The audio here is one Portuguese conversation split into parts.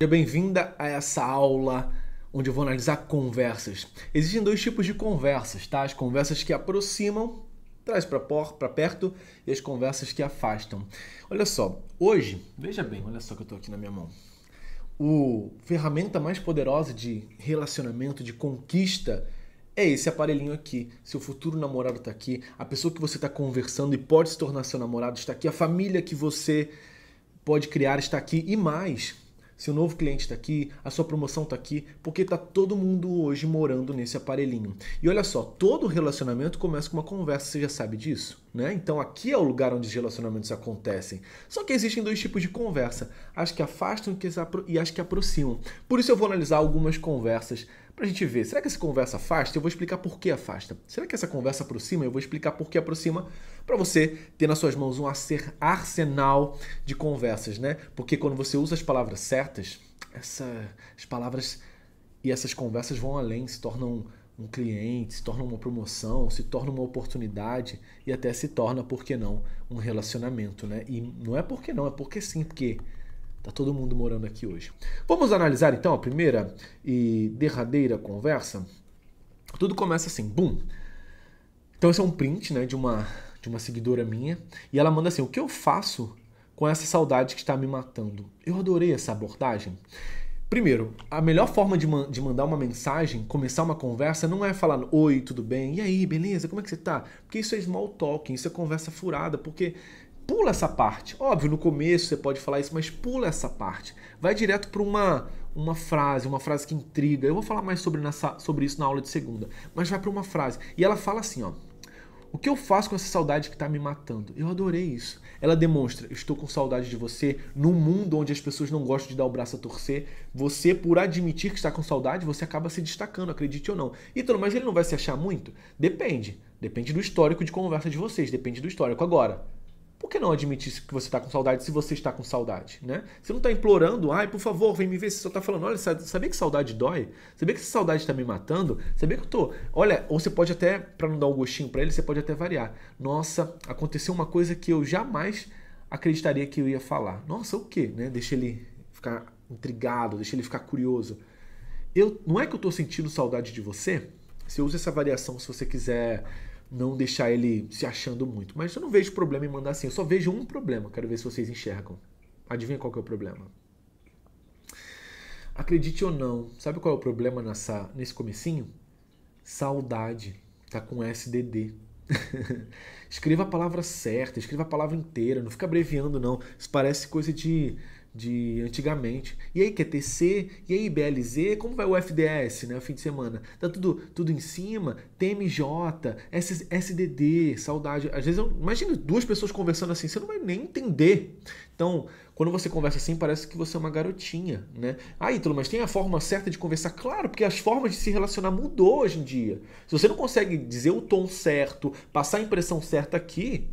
Seja bem-vinda a essa aula onde eu vou analisar conversas. Existem dois tipos de conversas, tá? As conversas que aproximam, traz para perto, e as conversas que afastam. Olha só, hoje, veja bem, olha só que eu tô aqui na minha mão. A ferramenta mais poderosa de relacionamento, de conquista, é esse aparelhinho aqui. Seu futuro namorado está aqui, a pessoa que você está conversando e pode se tornar seu namorado está aqui, a família que você pode criar está aqui e mais. Seu novo cliente está aqui, a sua promoção está aqui, porque está todo mundo hoje morando nesse aparelhinho. E olha só, todo relacionamento começa com uma conversa, você já sabe disso, né? Então aqui é o lugar onde os relacionamentos acontecem. Só que existem dois tipos de conversa, as que afastam e as que aproximam. Por isso eu vou analisar algumas conversas pra gente ver, será que essa conversa afasta? Eu vou explicar por que afasta. Será que essa conversa aproxima? Eu vou explicar por que aproxima, para você ter nas suas mãos um arsenal de conversas, né? Porque quando você usa as palavras certas, as palavras e essas conversas vão além, se tornam um cliente, se torna uma promoção, se torna uma oportunidade e até se torna, por que não, um relacionamento, né? E não é porque não, é porque sim, porque tá todo mundo morando aqui hoje. Vamos analisar então a primeira e derradeira conversa? Tudo começa assim, bum. Então esse é um print, né, de uma seguidora minha, e ela manda assim: o que eu faço com essa saudade que está me matando? Eu adorei essa abordagem. Primeiro, a melhor forma de mandar uma mensagem, começar uma conversa, não é falar oi, tudo bem, e aí, beleza, como é que você tá? Porque isso é small talking, isso é conversa furada, porque pula essa parte. Óbvio, no começo você pode falar isso, mas pula essa parte. Vai direto para uma frase que intriga. Eu vou falar mais sobre isso na aula de segunda, mas vai para uma frase. E ela fala assim, ó: o que eu faço com essa saudade que está me matando? Eu adorei isso. Ela demonstra: eu estou com saudade de você. Num mundo onde as pessoas não gostam de dar o braço a torcer, você, por admitir que está com saudade, você acaba se destacando, acredite ou não. Ítalo, mas ele não vai se achar muito? Depende. Depende do histórico de conversa de vocês. Depende do histórico. Agora, por que não admitir que você está com saudade se você está com saudade, né? Você não está implorando, ai, por favor, vem me ver. Você só está falando, olha, sabia que saudade dói? Sabia que essa saudade está me matando? Sabia que eu tô... Olha, ou você pode até, para não dar um gostinho para ele, você pode até variar. Nossa, aconteceu uma coisa que eu jamais acreditaria que eu ia falar. Nossa, o quê? Né? Deixa ele ficar intrigado, deixa ele ficar curioso. Não é que eu estou sentindo saudade de você? Você usa essa variação se você quiser não deixar ele se achando muito. Mas eu não vejo problema em mandar assim. Eu só vejo um problema. Quero ver se vocês enxergam. Adivinha qual que é o problema? Acredite ou não, sabe qual é o problema nesse comecinho? Saudade. Tá com SDD. Escreva a palavra certa, escreva a palavra inteira. Não fica abreviando, não. Isso parece coisa de antigamente. E aí, QTC? E aí, BLZ? Como vai o FDS, né? O fim de semana. Tá tudo em cima. TMJ, SDD, saudade. Às vezes, imagina duas pessoas conversando assim, você não vai nem entender. Então, quando você conversa assim, parece que você é uma garotinha, né? Ah, Ítalo, mas tem a forma certa de conversar? Claro, porque as formas de se relacionar mudou hoje em dia. Se você não consegue dizer o tom certo, passar a impressão certa aqui,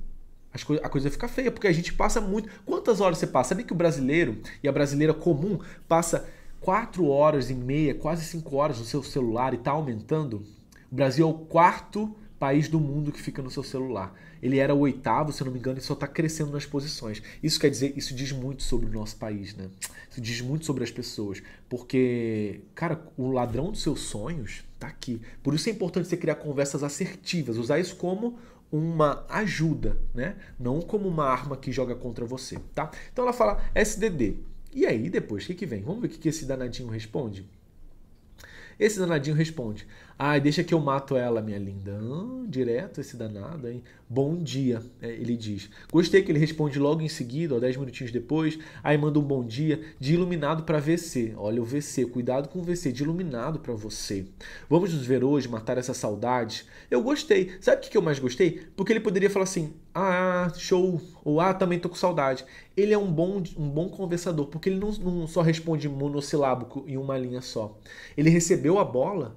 a coisa fica feia, porque a gente passa muito... Quantas horas você passa? Sabe que o brasileiro e a brasileira comum passa 4 horas e meia, quase 5 horas no seu celular e está aumentando? O Brasil é o quarto país do mundo que fica no seu celular. Ele era o oitavo, se eu não me engano, e só está crescendo nas posições. Isso quer dizer, isso diz muito sobre o nosso país, né? Isso diz muito sobre as pessoas. Porque, cara, o ladrão dos seus sonhos tá aqui. Por isso é importante você criar conversas assertivas, usar isso como uma ajuda, né? Não como uma arma que joga contra você, tá? Então ela fala SDD. E aí, depois, o que vem? Vamos ver o que esse danadinho responde? Esse danadinho responde: ai, deixa que eu mato ela, minha linda. Direto esse danado, hein? Bom dia, ele diz. Gostei que ele responde logo em seguida, ó, 10 minutinhos depois. Aí manda um bom dia de iluminado para VC. Olha o VC, cuidado com o VC, de iluminado para você. Vamos nos ver hoje, matar essa saudade? Eu gostei. Sabe o que eu mais gostei? Porque ele poderia falar assim: ah, show. Ou ah, também tô com saudade. Ele é um bom conversador, porque ele não só responde monossilábico em uma linha só. Ele recebeu a bola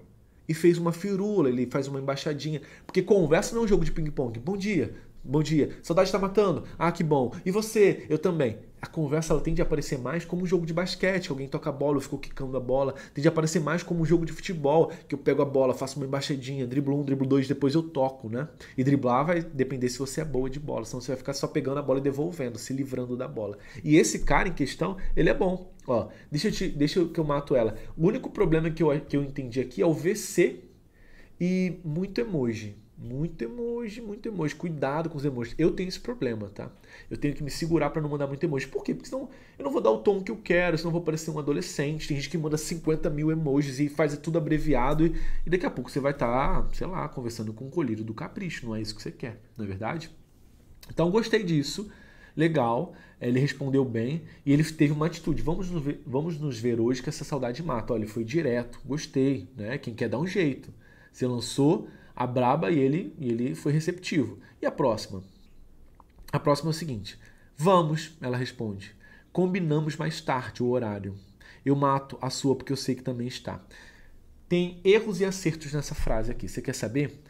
e fez uma firula, ele faz uma embaixadinha. Porque conversa não é um jogo de ping-pong. Bom dia, bom dia. Saudade tá matando? Ah, que bom. E você? Eu também. A conversa ela tende a aparecer mais como um jogo de basquete. Alguém toca a bola, eu fico quicando a bola. Tende a aparecer mais como um jogo de futebol, que eu pego a bola, faço uma embaixadinha, driblo um, driblo dois, depois eu toco, né? E driblar vai depender se você é boa de bola. Senão você vai ficar só pegando a bola e devolvendo, se livrando da bola. E esse cara em questão, ele é bom. Ó, deixa que eu mato ela. O único problema que eu entendi aqui é o VC e muito emoji. Muito emoji, muito emoji. Cuidado com os emojis. Eu tenho esse problema, tá? Eu tenho que me segurar pra não mandar muito emoji. Por quê? Porque senão eu não vou dar o tom que eu quero, senão eu vou parecer um adolescente. Tem gente que manda 50 mil emojis e faz tudo abreviado e daqui a pouco você vai estar, sei lá, conversando com o colírio do capricho. Não é isso que você quer, não é verdade? Então gostei disso. Legal, ele respondeu bem e ele teve uma atitude. Vamos nos ver hoje que essa saudade mata. Olha, ele foi direto, gostei, né? Quem quer dar um jeito. Você lançou a braba e ele foi receptivo. E a próxima? A próxima é o seguinte: vamos, ela responde. Combinamos mais tarde o horário. Eu mato a sua porque eu sei que também está. Tem erros e acertos nessa frase aqui. Você quer saber?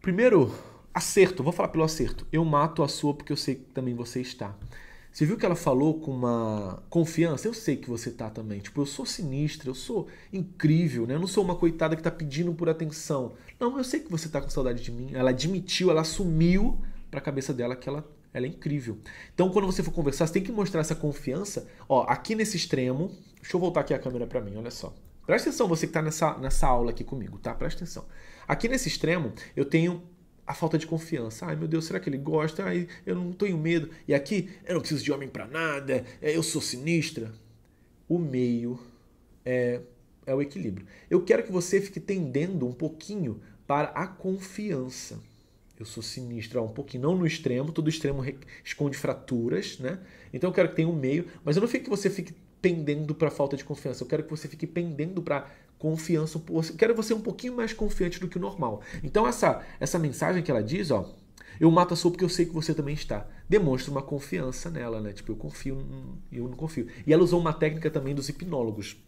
Primeiro, acerto. Vou falar pelo acerto. Eu mato a sua porque eu sei que também você está. Você viu que ela falou com uma confiança? Eu sei que você tá também. Tipo, eu sou sinistra, eu sou incrível, né? Eu não sou uma coitada que tá pedindo por atenção. Não, eu sei que você tá com saudade de mim. Ela admitiu, ela assumiu pra cabeça dela que ela é incrível. Então, quando você for conversar, você tem que mostrar essa confiança. Ó, aqui nesse extremo... Deixa eu voltar aqui a câmera pra mim, olha só. Presta atenção, você que tá nessa aula aqui comigo, tá? Presta atenção. Aqui nesse extremo, eu tenho a falta de confiança. Ai, meu Deus, será que ele gosta? Ai, eu não tenho medo. E aqui, eu não preciso de homem pra nada, eu sou sinistra. O meio é o equilíbrio. Eu quero que você fique tendendo um pouquinho para a confiança. Eu sou sinistra um pouquinho, não no extremo, todo extremo esconde fraturas, né? Então eu quero que tenha um meio, mas eu não quero que você fique pendendo para a falta de confiança. Eu quero que você fique pendendo para confiança. Eu quero você um pouquinho mais confiante do que o normal. Então essa mensagem que ela diz, ó, eu mato a sua porque eu sei que você também está. Demonstra uma confiança nela, né? Tipo, eu confio e eu não confio. E ela usou uma técnica também dos hipnólogos.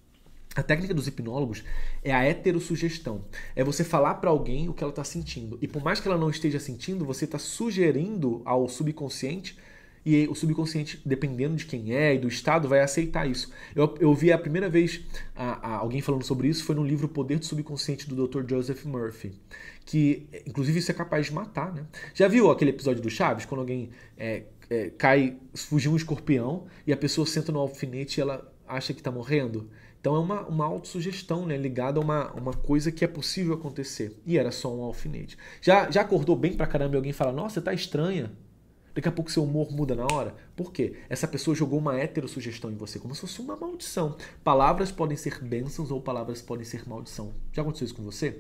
A técnica dos hipnólogos é a heterossugestão. É você falar para alguém o que ela está sentindo. E por mais que ela não esteja sentindo, você está sugerindo ao subconsciente. E o subconsciente, dependendo de quem é e do estado, vai aceitar isso. Eu vi a primeira vez alguém falando sobre isso, foi no livro O Poder do Subconsciente, do Dr. Joseph Murphy. Que, inclusive, isso é capaz de matar, né? Já viu aquele episódio do Chaves, quando alguém fugiu um escorpião e a pessoa senta no alfinete e ela acha que está morrendo? Então é uma autossugestão, né, ligada a uma coisa que é possível acontecer. E era só um alfinete. Já acordou bem pra caramba e alguém fala, nossa, você tá estranha? Daqui a pouco seu humor muda na hora. Por quê? Essa pessoa jogou uma heterossugestão em você, como se fosse uma maldição. Palavras podem ser bênçãos ou palavras podem ser maldição. Já aconteceu isso com você?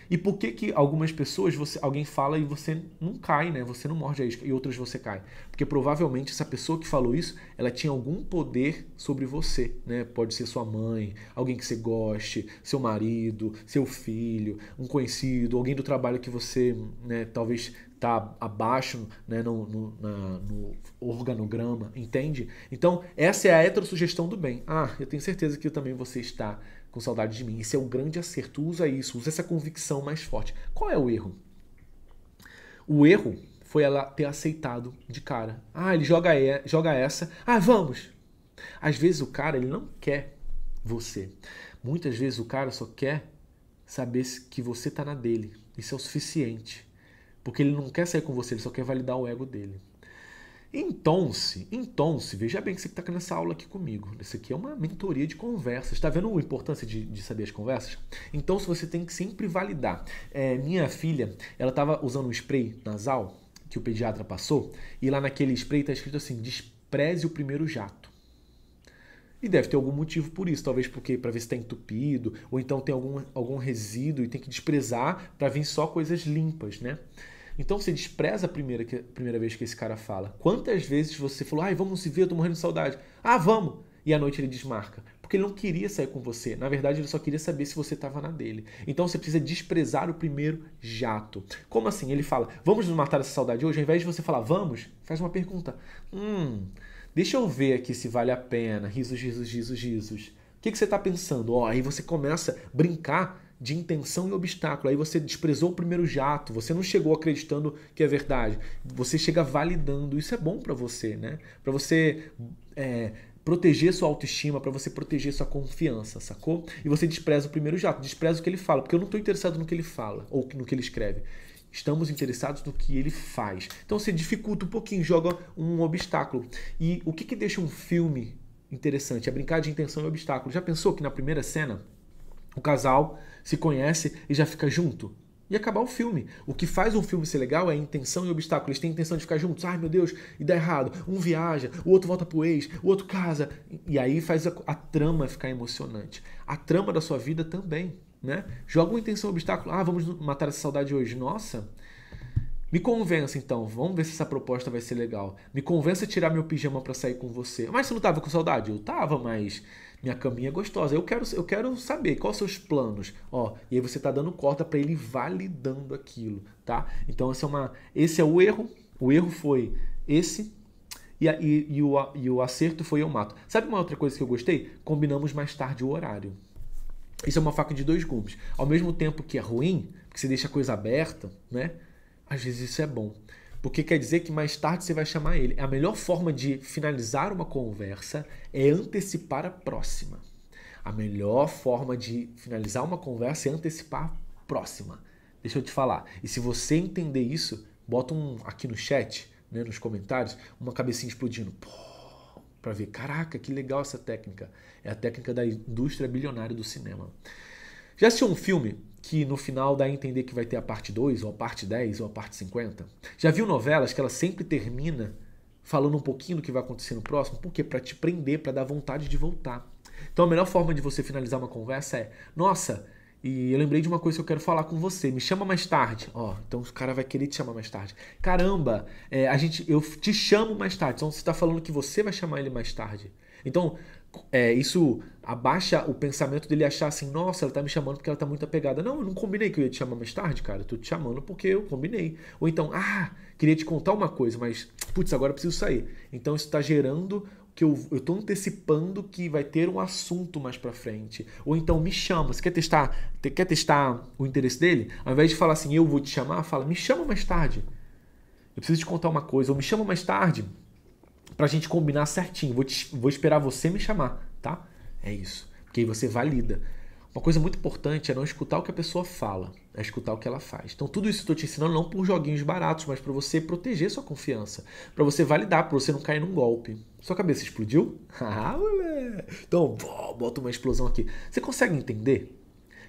E por que algumas pessoas, alguém fala e você não cai, né? Você não morde a isca e outras você cai? Porque provavelmente essa pessoa que falou isso, ela tinha algum poder sobre você, né? Pode ser sua mãe, alguém que você goste, seu marido, seu filho, um conhecido, alguém do trabalho que você, né, talvez tá abaixo, né, no organograma, entende? Então, essa é a heterossugestão do bem. Ah, eu tenho certeza que também você está com saudade de mim. Isso é um grande acerto. Usa isso, usa essa convicção mais forte. Qual é o erro? O erro foi ela ter aceitado de cara. Ah, ele joga essa. Ah, vamos! Às vezes o cara, ele não quer você. Muitas vezes o cara só quer saber que você tá na dele. Isso é o suficiente. Porque ele não quer sair com você, ele só quer validar o ego dele. Então, veja bem que você está nessa aula aqui comigo. Isso aqui é uma mentoria de conversas. Está vendo a importância de saber as conversas? Então, você tem que sempre validar. Minha filha, ela estava usando um spray nasal que o pediatra passou, e lá naquele spray está escrito assim, despreze o primeiro jato. E deve ter algum motivo por isso, talvez porque para ver se está entupido, ou então tem algum resíduo e tem que desprezar para vir só coisas limpas, né? Então você despreza a primeira vez que esse cara fala. Quantas vezes você falou, ai, vamos se ver, eu tô morrendo de saudade. Ah, vamos! E à noite ele desmarca. Porque ele não queria sair com você. Na verdade, ele só queria saber se você estava na dele. Então você precisa desprezar o primeiro jato. Como assim? Ele fala, vamos nos matar essa saudade hoje? Ao invés de você falar, vamos, faz uma pergunta. Deixa eu ver aqui se vale a pena. Risos, risos, risos, risos. O que você está pensando? Aí você começa a brincar de intenção e obstáculo. Aí você desprezou o primeiro jato. Você não chegou acreditando que é verdade. Você chega validando. Isso é bom para você, né? Para você proteger sua autoestima, para você proteger sua confiança, sacou? E você despreza o primeiro jato. Despreza o que ele fala. Porque eu não estou interessado no que ele fala ou no que ele escreve. Estamos interessados no que ele faz. Então você dificulta um pouquinho, joga um obstáculo. E o que deixa um filme interessante, é brincar de intenção e obstáculo. Já pensou que na primeira cena o casal se conhece e já fica junto? E acabar o filme. O que faz um filme ser legal é a intenção e obstáculo. Eles têm intenção de ficar juntos. Ai, meu Deus, e dá errado. Um viaja, o outro volta pro ex, o outro casa. E aí faz a trama ficar emocionante. A trama da sua vida também, né? Joga uma intenção e obstáculo. Ah, vamos matar essa saudade hoje. Nossa, me convença então. Vamos ver se essa proposta vai ser legal. Me convença a tirar meu pijama pra sair com você. Mas você não tava com saudade? Eu tava, mas minha caminha é gostosa. Eu quero saber quais são os seus planos. Ó, e aí você tá dando corda pra ele validando aquilo, tá? Então esse é o erro. O erro foi esse. E o acerto foi eu mato. Sabe uma outra coisa que eu gostei? Combinamos mais tarde o horário. Isso é uma faca de dois gumes. Ao mesmo tempo que é ruim, porque você deixa a coisa aberta, né? Às vezes isso é bom. Porque quer dizer que mais tarde você vai chamar ele. A melhor forma de finalizar uma conversa é antecipar a próxima. A melhor forma de finalizar uma conversa é antecipar a próxima. Deixa eu te falar. E se você entender isso, bota aqui no chat, né, nos comentários, uma cabecinha explodindo. Para ver, caraca, que legal essa técnica. É a técnica da indústria bilionária do cinema. Já assistiu um filme que no final dá a entender que vai ter a parte 2, ou a parte 10, ou a parte 50? Já viu novelas que ela sempre termina falando um pouquinho do que vai acontecer no próximo? Por quê? Para te prender, para dar vontade de voltar. Então a melhor forma de você finalizar uma conversa é: nossa, e eu lembrei de uma coisa que eu quero falar com você, me chama mais tarde. Ó, então o cara vai querer te chamar mais tarde. Caramba, eu te chamo mais tarde. Então você está falando que você vai chamar ele mais tarde. Então, isso abaixa o pensamento dele achar assim: nossa, ela tá me chamando porque ela tá muito apegada. Não, eu não combinei que eu ia te chamar mais tarde, cara. Eu tô te chamando porque eu combinei. Ou então, queria te contar uma coisa, mas, putz, agora eu preciso sair. Então isso tá gerando que eu tô antecipando que vai ter um assunto mais pra frente. Ou então, me chama. Você quer testar o interesse dele? Ao invés de falar assim, eu vou te chamar, fala, me chama mais tarde. Eu preciso te contar uma coisa. Ou me chama mais tarde pra gente combinar certinho. Vou esperar você me chamar, tá? É isso. Porque aí você valida. Uma coisa muito importante é não escutar o que a pessoa fala, é escutar o que ela faz. Então tudo isso eu estou te ensinando não por joguinhos baratos, mas para você proteger sua confiança, para você validar, para você não cair num golpe. Sua cabeça explodiu? Então, bota uma explosão aqui. Você consegue entender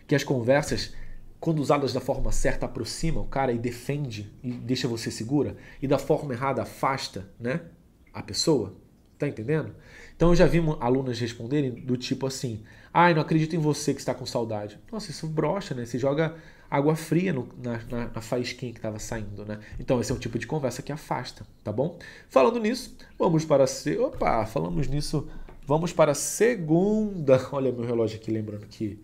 que as conversas, quando usadas da forma certa, aproximam o cara e defende e deixa você segura, e da forma errada afasta, né, a pessoa? Tá entendendo? Então eu já vi alunas responderem do tipo assim: ai, não acredito em você que está com saudade. Nossa, isso brocha, né? Você joga água fria na faísquinha que estava saindo, né? Então esse é um tipo de conversa que afasta, tá bom? Falando nisso, vamos para a segunda. Olha meu relógio aqui, lembrando que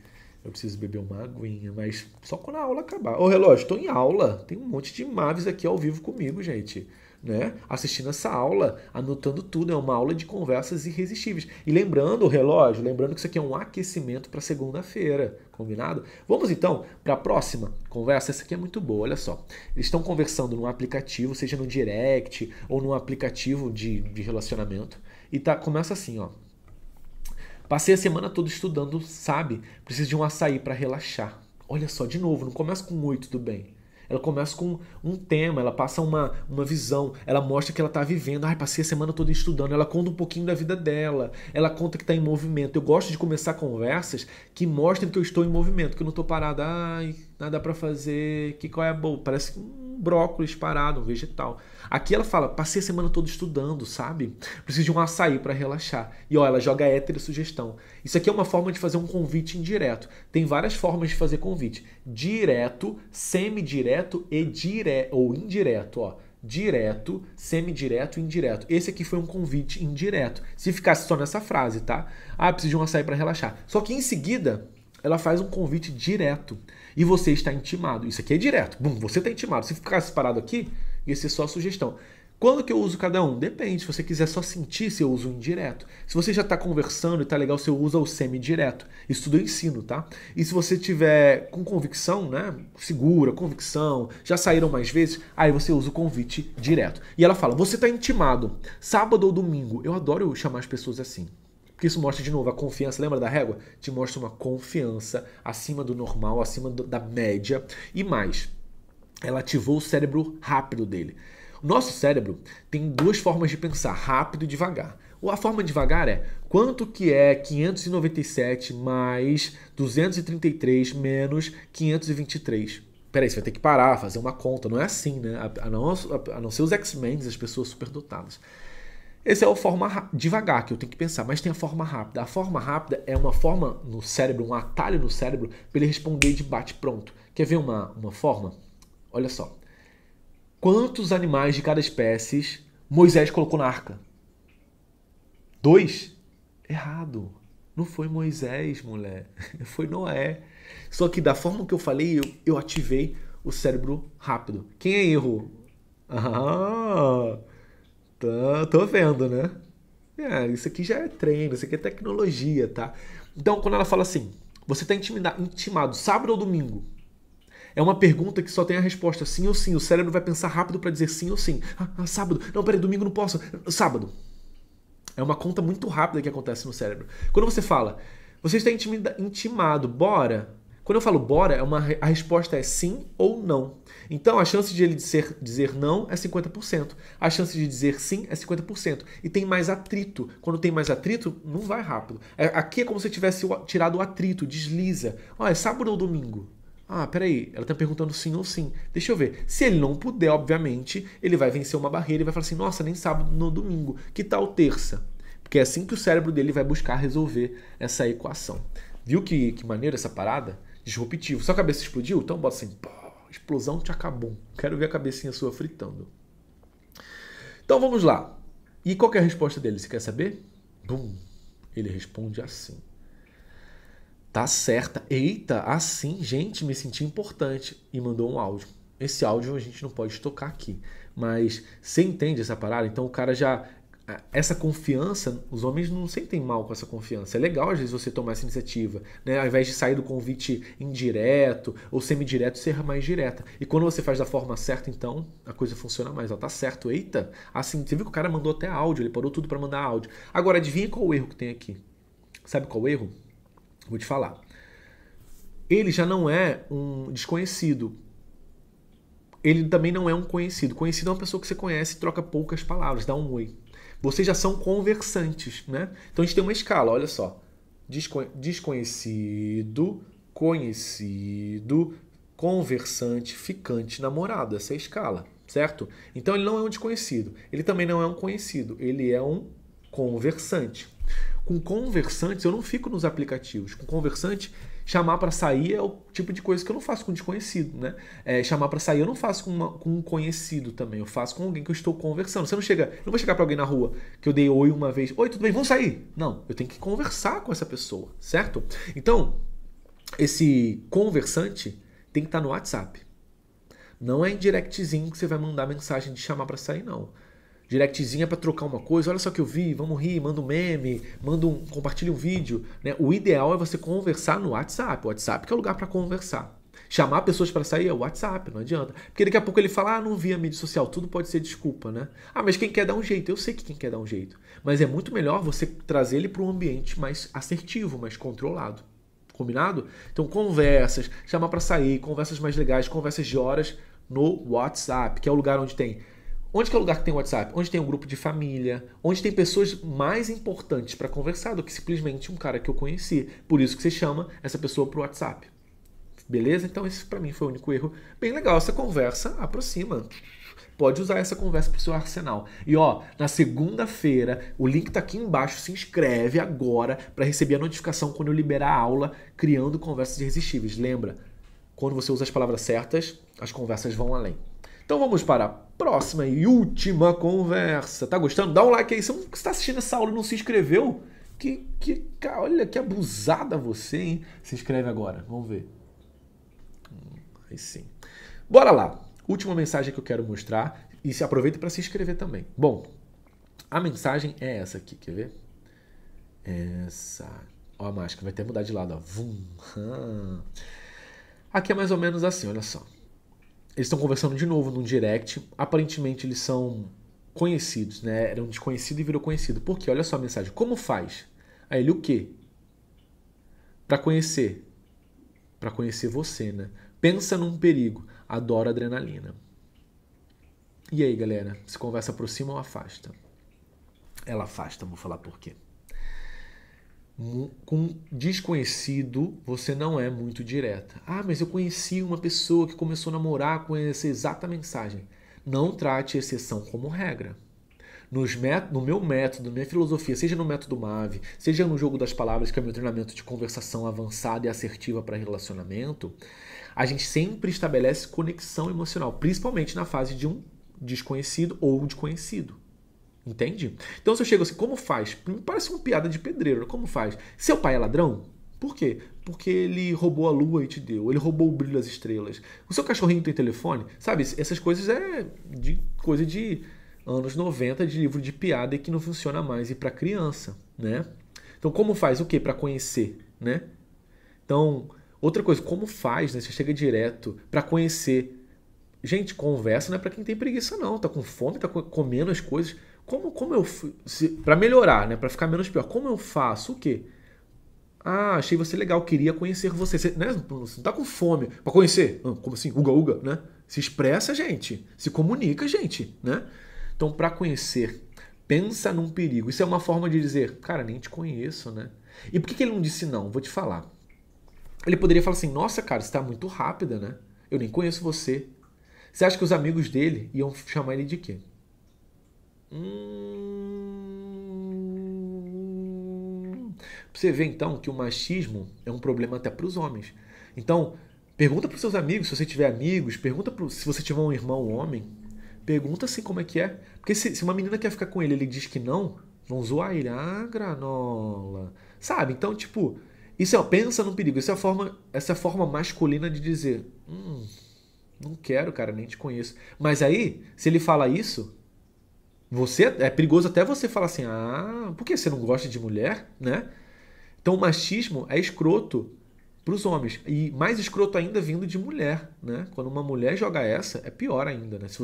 eu preciso beber uma aguinha, mas só quando a aula acabar. Ô relógio, tô em aula. Tem um monte de Mavis aqui ao vivo comigo, gente. Né? Assistindo essa aula, anotando tudo, é uma aula de conversas irresistíveis. E lembrando, o relógio, lembrando que isso aqui é um aquecimento para segunda-feira, combinado? Vamos então para a próxima conversa. Essa aqui é muito boa, olha só. Eles estão conversando num aplicativo, seja no direct ou num aplicativo de relacionamento, e começa assim, ó. Passei a semana toda estudando, sabe? Preciso de um açaí para relaxar. Olha só, de novo, não começa com oi, tudo bem. Ela começa com um tema, ela passa uma visão, ela mostra que ela está vivendo. Ai, passei a semana toda estudando. Ela conta um pouquinho da vida dela, ela conta que está em movimento. Eu gosto de começar conversas que mostrem que eu estou em movimento, que eu não estou parado. Ai, nada para fazer, qual é a boa? Parece um brócolis parado, um vegetal. Aqui ela fala, passei a semana toda estudando, sabe? Preciso de um açaí para relaxar. E ó, ela joga hétero sugestão. Isso aqui é uma forma de fazer um convite indireto. Tem várias formas de fazer convite. Direto, semidireto ou indireto, ó. Direto, semidireto e indireto. Esse aqui foi um convite indireto. Se ficasse só nessa frase, tá? Ah, preciso de um açaí para relaxar. Só que em seguida, ela faz um convite direto. E você está intimado. Isso aqui é direto. Você está intimado. Se ficasse parado aqui, ia ser só a sugestão. Quando que eu uso cada um? Depende. Se você quiser só sentir, você usa o indireto. Se você já está conversando e tá legal, você usa o semi-direto. Isso tudo eu ensino, tá? E se você tiver com convicção, né? Segura, convicção, já saíram mais vezes, aí você usa o convite direto. E ela fala, você está intimado. Sábado ou domingo. Eu adoro chamar as pessoas assim. Porque isso mostra, de novo, a confiança. Lembra da régua? Te mostra uma confiança acima do normal, acima da média. E mais, ela ativou o cérebro rápido dele. O nosso cérebro tem duas formas de pensar, rápido e devagar. A forma devagar é quanto que é 597 mais 233 menos 523? Peraí, você vai ter que parar, fazer uma conta. Não é assim, né? A não ser os X-Men, as pessoas superdotadas. Essa é a forma devagar que eu tenho que pensar, mas tem a forma rápida. A forma rápida é uma forma no cérebro, um atalho no cérebro, para ele responder de bate-pronto. Quer ver uma forma? Olha só. Quantos animais de cada espécie Moisés colocou na arca? 2? Errado. Não foi Moisés, mulher. Foi Noé. Só que da forma que eu falei, eu ativei o cérebro rápido. Quem é erro? Ah, tô vendo, né? Isso aqui já é treino, isso aqui é tecnologia, tá? Então, quando ela fala assim, você está intimado sábado ou domingo? É uma pergunta que só tem a resposta sim ou sim. O cérebro vai pensar rápido para dizer sim ou sim. Sábado. Não, peraí, domingo não posso. Sábado. É uma conta muito rápida que acontece no cérebro. Quando você fala, você está intimado, bora. Quando eu falo bora, a resposta é sim ou não. Então a chance de ele dizer não é 50%. A chance de dizer sim é 50%. E tem mais atrito. Quando tem mais atrito, não vai rápido. Aqui é como se tivesse tirado o atrito, desliza. É sábado ou domingo? Peraí, ela tá perguntando sim ou sim. Deixa eu ver. Se ele não puder, obviamente, ele vai vencer uma barreira e vai falar assim, nossa, nem sábado, no domingo. Que tal terça? Porque é assim que o cérebro dele vai buscar resolver essa equação. Viu que maneiro essa parada? Disruptivo. Sua cabeça explodiu? Então bota assim, explosão te acabou. Quero ver a cabecinha sua fritando. Então vamos lá. E qual que é a resposta dele? Você quer saber? Bum. Ele responde assim. Tá certa. Eita, assim, gente, me senti importante. E mandou um áudio. Esse áudio a gente não pode tocar aqui. Mas você entende essa parada? Então o cara já... Essa confiança, os homens não sentem mal com essa confiança. É legal, às vezes, você tomar essa iniciativa, né? Ao invés de sair do convite indireto ou semidireto, ser mais direta. E quando você faz da forma certa, então, a coisa funciona mais. Tá certo. Eita, assim, você viu que o cara mandou até áudio, ele parou tudo para mandar áudio. Agora, adivinha qual o erro que tem aqui? Sabe qual o erro? Vou te falar. Ele já não é um desconhecido. Ele também não é um conhecido. Conhecido é uma pessoa que você conhece e troca poucas palavras, dá um oi. Vocês já são conversantes, né? Então a gente tem uma escala, olha só. Desconhecido, conhecido, conversante, ficante, namorado. Essa é a escala, certo? Então ele não é um desconhecido. Ele também não é um conhecido. Ele é um conversante. Com conversantes, eu não fico nos aplicativos. Com conversante, chamar para sair é o tipo de coisa que eu não faço com desconhecido, né? Chamar para sair eu não faço com um conhecido também. Eu faço com alguém que eu estou conversando. Você não vou chegar para alguém na rua que eu dei oi uma vez. Oi, tudo bem? Vamos sair? Não, eu tenho que conversar com essa pessoa, certo? Então, esse conversante tem que estar no WhatsApp. Não é em directzinho que você vai mandar mensagem de chamar para sair, não. Directzinha para trocar uma coisa, olha só que eu vi, vamos rir, manda um meme, compartilha um vídeo, né? O ideal é você conversar no WhatsApp. O WhatsApp que é o lugar para conversar. Chamar pessoas para sair é o WhatsApp, não adianta. Porque daqui a pouco ele fala, não vi a mídia social, tudo pode ser desculpa, né? Mas quem quer dar um jeito? Eu sei que quem quer dar um jeito. Mas é muito melhor você trazer ele para um ambiente mais assertivo, mais controlado. Combinado? Então conversas, chamar para sair, conversas mais legais, conversas de horas no WhatsApp, que é o lugar onde tem... Onde que é o lugar que tem WhatsApp? Onde tem um grupo de família, onde tem pessoas mais importantes para conversar do que simplesmente um cara que eu conheci. Por isso que você chama essa pessoa pro WhatsApp. Beleza? Então esse para mim foi o único erro. Bem legal, essa conversa aproxima. Pode usar essa conversa pro seu arsenal. E na segunda-feira, o link tá aqui embaixo, se inscreve agora para receber a notificação quando eu liberar a aula Criando Conversas Irresistíveis. Lembra, quando você usa as palavras certas, as conversas vão além. Então vamos para a próxima e última conversa. Tá gostando? Dá um like aí. Se você está assistindo essa aula e não se inscreveu, olha que abusada você, hein? Se inscreve agora. Vamos ver. Aí sim. Bora lá. Última mensagem que eu quero mostrar. E se aproveita para se inscrever também. Bom, a mensagem é essa aqui. Quer ver? Essa. A máscara vai até mudar de lado. Vum. Aqui é mais ou menos assim, olha só. Eles estão conversando de novo num direct. Aparentemente eles são conhecidos, né? Era um desconhecido e virou conhecido. Por quê? Olha só a mensagem. Como faz? Aí ele o quê? Para conhecer. Para conhecer você, né? Pensa num perigo. Adoro adrenalina. E aí, galera? Se conversa aproxima ou afasta? ela afasta. Vou falar por quê. Com desconhecido, você não é muito direta. Ah, mas eu conheci uma pessoa que começou a namorar com essa exata mensagem. Não trate exceção como regra. No meu método, na minha filosofia, seja no método MAVE, seja no jogo das palavras, que é o meu treinamento de conversação avançada e assertiva para relacionamento, a gente sempre estabelece conexão emocional, principalmente na fase de um desconhecido ou de conhecido. Entende? Então se eu chego assim, como faz? Me parece uma piada de pedreiro. Como faz? Seu pai é ladrão? Por quê? Porque ele roubou a lua e te deu. Ele roubou o brilho das estrelas. O seu cachorrinho tem telefone? Sabe? Essas coisas é coisa de anos 90 de livro de piada e que não funciona mais. E para criança, né? Então como faz? O quê? Para conhecer, né? Então, outra coisa, como faz, né? Você chega direto para conhecer. Gente, conversa não é para quem tem preguiça não. Tá com fome, tá comendo as coisas. Como eu... Para melhorar, né? Para ficar menos pior. Como eu faço? O quê? Ah, achei você legal, queria conhecer você. Você, né? Você não tá com fome. Para conhecer? Como assim? Uga, uga, né? Se expressa, gente. Se comunica, gente, né? Então, para conhecer, pensa num perigo. Isso é uma forma de dizer, cara, nem te conheço, né? E por que ele não disse não? Vou te falar. Ele poderia falar assim, nossa, cara, você tá muito rápida, né? Eu nem conheço você. Você acha que os amigos dele iam chamar ele de quê? Pra você ver então que o machismo é um problema até para os homens. Então, pergunta para os seus amigos, se você tiver amigos, se você tiver um irmão homem, pergunta assim como é que é. Porque se uma menina quer ficar com ele, ele diz que não, vão zoar ele. Ah, granola. Sabe? Então, tipo, isso é, pensa no perigo. Essa é a forma masculina de dizer, não quero, cara, nem te conheço. Mas aí, se ele fala isso, é perigoso até você falar assim, por que você não gosta de mulher, né? Então o machismo é escroto para os homens. E mais escroto ainda vindo de mulher, né? Quando uma mulher joga essa, é pior ainda, né? Se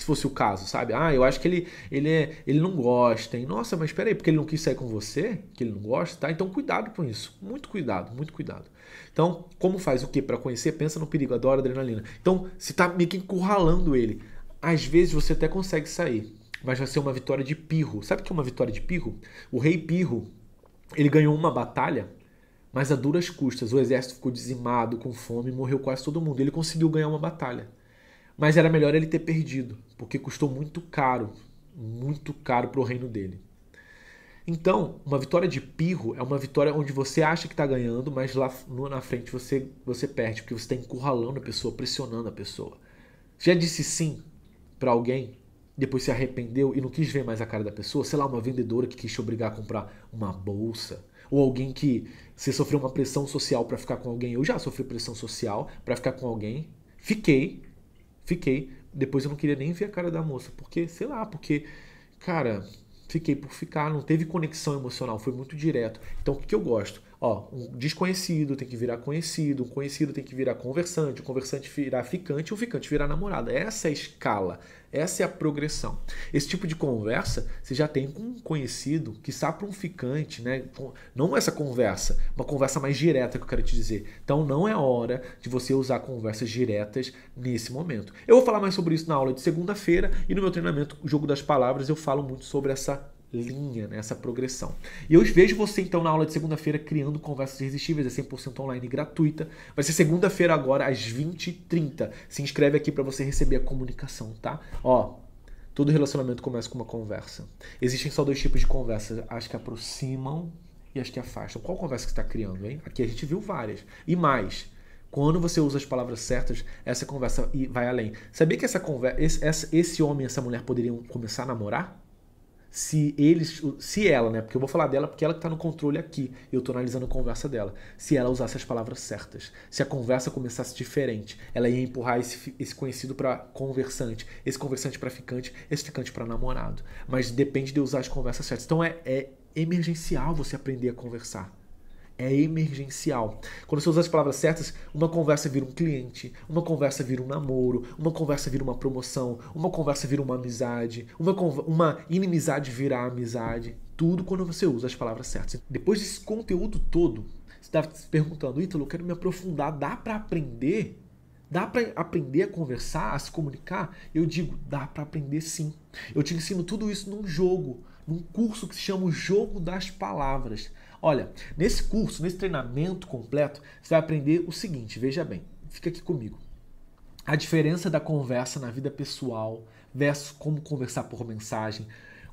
fosse o caso, sabe? Eu acho que ele não gosta, hein? Nossa, mas espera aí, porque ele não quis sair com você, que ele não gosta, tá? Então cuidado com isso. Muito cuidado, muito cuidado. Então, como faz o quê? Para conhecer, pensa no perigo, adora adrenalina. Então, se tá meio que encurralando ele, às vezes você até consegue sair, mas vai ser uma vitória de Pirro. Sabe o que é uma vitória de Pirro? O rei Pirro, ele ganhou uma batalha, mas a duras custas. O exército ficou dizimado, com fome, morreu quase todo mundo. Ele conseguiu ganhar uma batalha. Mas era melhor ele ter perdido, porque custou muito caro para o reino dele. Então, uma vitória de Pirro é uma vitória onde você acha que está ganhando, mas lá na frente você perde, porque você está encurralando a pessoa, pressionando a pessoa. Já disse sim para alguém, depois se arrependeu e não quis ver mais a cara da pessoa? Sei lá, uma vendedora que quis te obrigar a comprar uma bolsa, ou alguém que você sofreu uma pressão social para ficar com alguém. Eu já sofri pressão social para ficar com alguém. Fiquei. Depois eu não queria nem ver a cara da moça. Porque, sei lá, cara, fiquei por ficar. Não teve conexão emocional. Foi muito direto. Então, o que eu gosto? Um desconhecido tem que virar conhecido. Um conhecido tem que virar conversante. Um conversante virar ficante. Um ficante virar namorada. Essa é a escala. Essa é a progressão. Esse tipo de conversa você já tem com um conhecido, que está para um ficante, né? Não essa conversa, uma conversa mais direta que eu quero te dizer. Então não é hora de você usar conversas diretas nesse momento. Eu vou falar mais sobre isso na aula de segunda-feira e no meu treinamento o Jogo das Palavras eu falo muito sobre essa linha, né? Essa progressão. E eu vejo você então na aula de segunda-feira criando conversas irresistíveis, é 100% online gratuita. Vai ser segunda-feira agora às 20h30. Se inscreve aqui para você receber a comunicação, tá? Todo relacionamento começa com uma conversa. Existem só dois tipos de conversas, as que aproximam e as que afastam. Qual conversa que você está criando, hein? Aqui a gente viu várias. E mais, quando você usa as palavras certas, essa conversa vai além. Sabia que esse homem e essa mulher poderiam começar a namorar? Se ela, né? Porque eu vou falar dela porque ela que está no controle aqui. Eu estou analisando a conversa dela. Se ela usasse as palavras certas. Se a conversa começasse diferente. Ela ia empurrar esse conhecido para conversante. Esse conversante para ficante. Esse ficante para namorado. Mas depende de usar as conversas certas. Então é emergencial você aprender a conversar. É emergencial. Quando você usa as palavras certas, uma conversa vira um cliente, uma conversa vira um namoro, uma conversa vira uma promoção, uma conversa vira uma amizade, uma inimizade vira amizade. Tudo quando você usa as palavras certas. Depois desse conteúdo todo, você está se perguntando, Ítalo, eu quero me aprofundar, dá para aprender? Dá para aprender a conversar, a se comunicar? Eu digo, dá para aprender sim. Eu te ensino tudo isso num jogo. num curso que se chama o Jogo das Palavras. Olha, nesse curso, nesse treinamento completo, você vai aprender o seguinte, veja bem, fica aqui comigo. A diferença da conversa na vida pessoal versus como conversar por mensagem,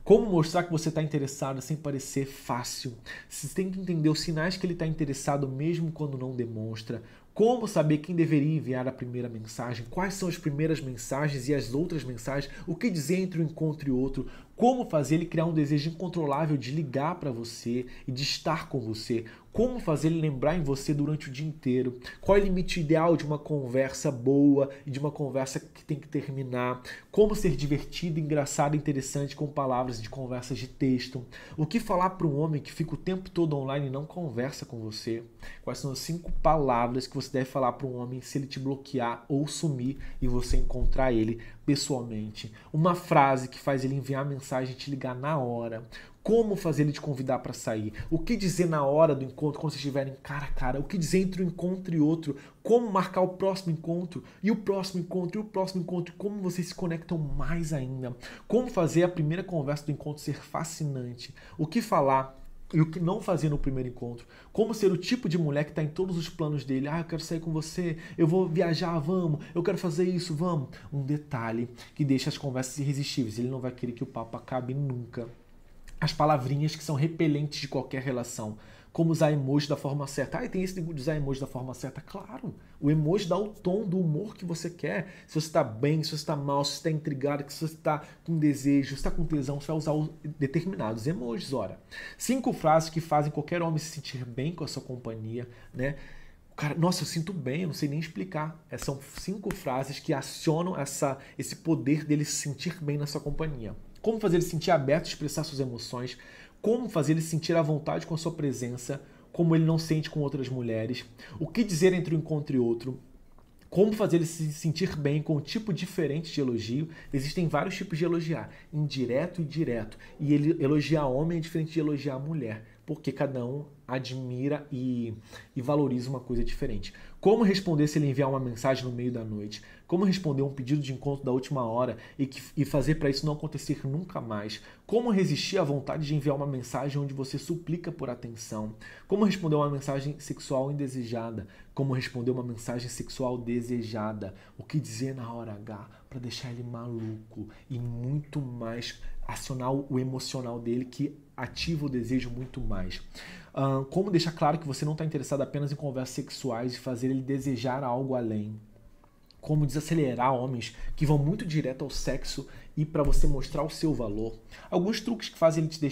como mostrar que você está interessado sem parecer fácil. Você tem que entender os sinais que ele está interessado mesmo quando não demonstra. Como saber quem deveria enviar a primeira mensagem, quais são as primeiras mensagens e as outras mensagens, o que dizer entre um encontro e outro, como fazer ele criar um desejo incontrolável de ligar para você e de estar com você, como fazer ele lembrar em você durante o dia inteiro, qual é o limite ideal de uma conversa boa e de uma conversa que tem que terminar, como ser divertido, engraçado e interessante com palavras de conversas de texto, o que falar para um homem que fica o tempo todo online e não conversa com você, quais são as 5 palavras que você deve falar para um homem se ele te bloquear ou sumir e você encontrar ele pessoalmente, uma frase que faz ele enviar mensagem e te ligar na hora, como fazer ele te convidar para sair, o que dizer na hora do encontro quando vocês estiverem cara a cara, o que dizer entre um encontro e outro, como marcar o próximo encontro e o próximo encontro e o próximo encontro, como vocês se conectam mais ainda, como fazer a primeira conversa do encontro ser fascinante, o que falar e o que não fazer no primeiro encontro. Como ser o tipo de mulher que está em todos os planos dele. Ah, eu quero sair com você, eu vou viajar, vamos, eu quero fazer isso, vamos. Um detalhe que deixa as conversas irresistíveis. Ele não vai querer que o papo acabe nunca. As palavrinhas que são repelentes de qualquer relação. Como usar emoji da forma certa. Ah, tem esse de usar emoji da forma certa. Claro, o emoji dá o tom do humor que você quer. Se você está bem, se você está mal, se você está intrigado, se você está com desejo, se está com tesão, você vai usar determinados emojis. Ora, 5 frases que fazem qualquer homem se sentir bem com a sua companhia, né? Cara, nossa, eu sinto bem, eu não sei nem explicar. São 5 frases que acionam esse poder dele se sentir bem na sua companhia. Como fazer ele se sentir aberto a expressar suas emoções, como fazer ele se sentir à vontade com a sua presença, como ele não sente com outras mulheres, o que dizer entre um encontro e outro, como fazer ele se sentir bem com um tipo diferente de elogio. Existem vários tipos de elogiar, indireto e direto. E ele elogiar homem é diferente de elogiar mulher, porque cada um admira e valoriza uma coisa diferente. Como responder se ele enviar uma mensagem no meio da noite? Como responder um pedido de encontro da última hora e fazer para isso não acontecer nunca mais? Como resistir à vontade de enviar uma mensagem onde você suplica por atenção? Como responder uma mensagem sexual indesejada? Como responder uma mensagem sexual desejada? O que dizer na hora H para deixar ele maluco e muito mais acionar o emocional dele que ativa o desejo muito mais. Como deixar claro que você não está interessado apenas em conversas sexuais e fazer ele desejar algo além. Como desacelerar homens que vão muito direto ao sexo e para você mostrar o seu valor. Alguns truques que fazem ele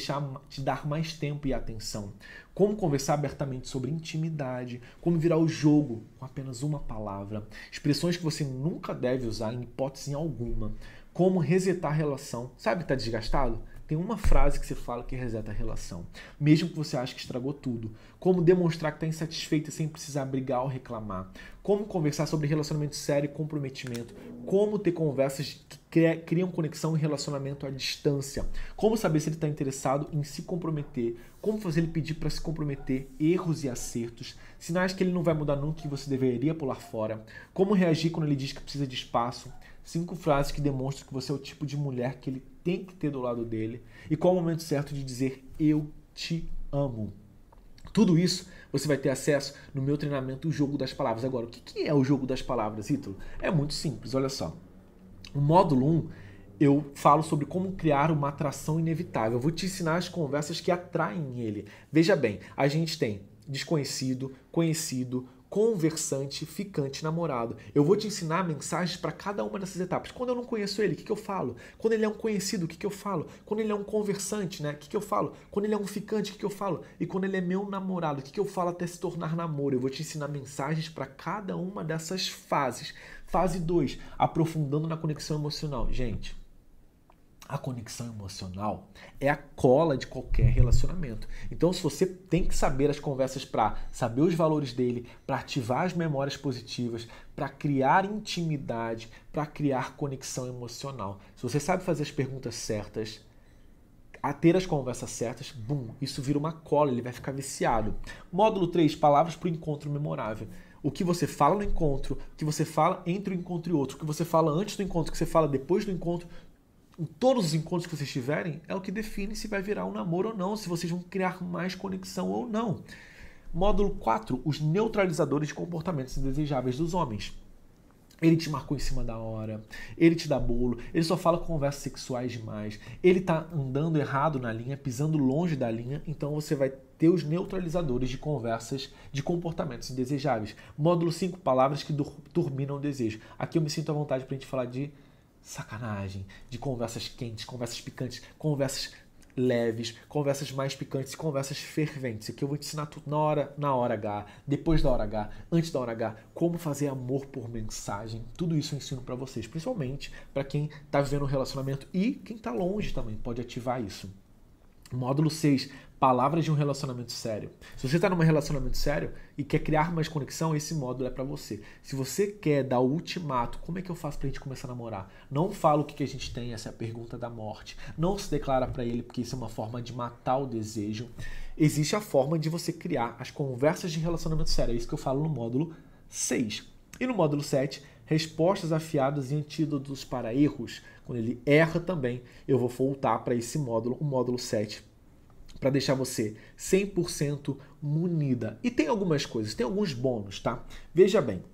te dar mais tempo e atenção. Como conversar abertamente sobre intimidade, como virar o jogo com apenas uma palavra. Expressões que você nunca deve usar em hipótese alguma. Como resetar a relação. Sabe que está desgastado? Tem uma frase que você fala que reseta a relação, mesmo que você ache que estragou tudo. Como demonstrar que está insatisfeito sem precisar brigar ou reclamar. Como conversar sobre relacionamento sério e comprometimento. Como ter conversas que criam conexão e relacionamento à distância. Como saber se ele está interessado em se comprometer. Como fazer ele pedir para se comprometer, erros e acertos. Sinais que ele não vai mudar nunca e que você deveria pular fora. Como reagir quando ele diz que precisa de espaço. 5 frases que demonstram que você é o tipo de mulher que ele tem que ter do lado dele. E qual é o momento certo de dizer eu te amo. Tudo isso você vai ter acesso no meu treinamento O Jogo das Palavras. Agora, o que é o Jogo das Palavras, Ítalo? É muito simples, olha só. O módulo 1, eu falo sobre como criar uma atração inevitável. Eu vou te ensinar as conversas que atraem ele. Veja bem, a gente tem desconhecido, conhecido, conversante, ficante, namorado. Eu vou te ensinar mensagens para cada uma dessas etapas. Quando eu não conheço ele, o que eu falo? Quando ele é um conhecido, o que eu falo? Quando ele é um conversante, né? O que eu falo? Quando ele é um ficante, o que eu falo? E quando ele é meu namorado, o que eu falo até se tornar namoro? Eu vou te ensinar mensagens para cada uma dessas fases. Fase 2, aprofundando na conexão emocional. Gente, a conexão emocional é a cola de qualquer relacionamento. Então, se você tem que saber as conversas para saber os valores dele, para ativar as memórias positivas, para criar intimidade, para criar conexão emocional. Se você sabe fazer as perguntas certas, a ter as conversas certas, bum, isso vira uma cola, ele vai ficar viciado. Módulo 3, palavras para o encontro memorável. O que você fala no encontro, o que você fala entre um encontro e outro, o que você fala antes do encontro, o que você fala depois do encontro, em todos os encontros que vocês tiverem, é o que define se vai virar um namoro ou não, se vocês vão criar mais conexão ou não. Módulo 4, os neutralizadores de comportamentos indesejáveis dos homens. Ele te marcou em cima da hora, ele te dá bolo, ele só fala conversas sexuais demais, ele tá andando errado na linha, pisando longe da linha, então você vai ter os neutralizadores de conversas de comportamentos indesejáveis. Módulo 5, palavras que turbinam o desejo. Aqui eu me sinto à vontade pra gente falar de sacanagem, de conversas quentes, conversas picantes, conversas leves, conversas mais picantes e conversas ferventes. Aqui eu vou te ensinar tudo na hora H, depois da hora H, antes da hora H, como fazer amor por mensagem. Tudo isso eu ensino para vocês, principalmente para quem está vivendo um relacionamento e quem está longe também pode ativar isso. Módulo 6, palavras de um relacionamento sério. Se você está num relacionamento sério e quer criar mais conexão, esse módulo é para você. Se você quer dar o ultimato, como é que eu faço para a gente começar a namorar? Não fala o que a gente tem, essa é a pergunta da morte. Não se declara para ele, porque isso é uma forma de matar o desejo. Existe a forma de você criar as conversas de relacionamento sério. É isso que eu falo no módulo 6. E no módulo 7, respostas afiadas e antídotos para erros. Quando ele erra também, eu vou voltar para esse módulo, o módulo 7, para deixar você 100% munida. E tem algumas coisas, tem alguns bônus, tá? Veja bem,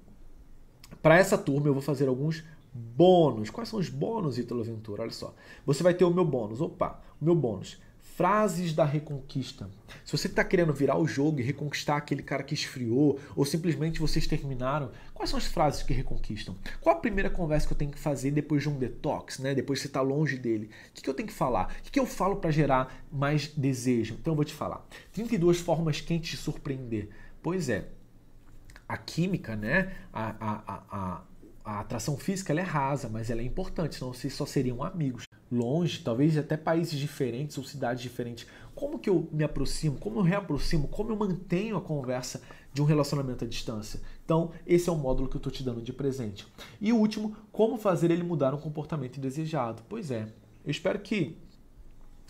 para essa turma eu vou fazer alguns bônus. Quais são os bônus, Ítalo Ventura? Olha só, você vai ter o meu bônus. Opa, o meu bônus. Frases da reconquista. Se você está querendo virar o jogo e reconquistar aquele cara que esfriou, ou simplesmente vocês terminaram, quais são as frases que reconquistam? Qual a primeira conversa que eu tenho que fazer depois de um detox, né? Depois que você está longe dele? O que eu tenho que falar? O que eu falo para gerar mais desejo? Então eu vou te falar. 32 formas quentes de surpreender. Pois é, a química, né? A atração física ela é rasa, mas ela é importante, senão vocês só seriam amigos. Longe, talvez até países diferentes ou cidades diferentes. Como que eu me aproximo? Como eu reaproximo? Como eu mantenho a conversa de um relacionamento à distância? Então, esse é o módulo que eu estou te dando de presente. E o último, como fazer ele mudar um comportamento indesejado? Pois é, eu espero que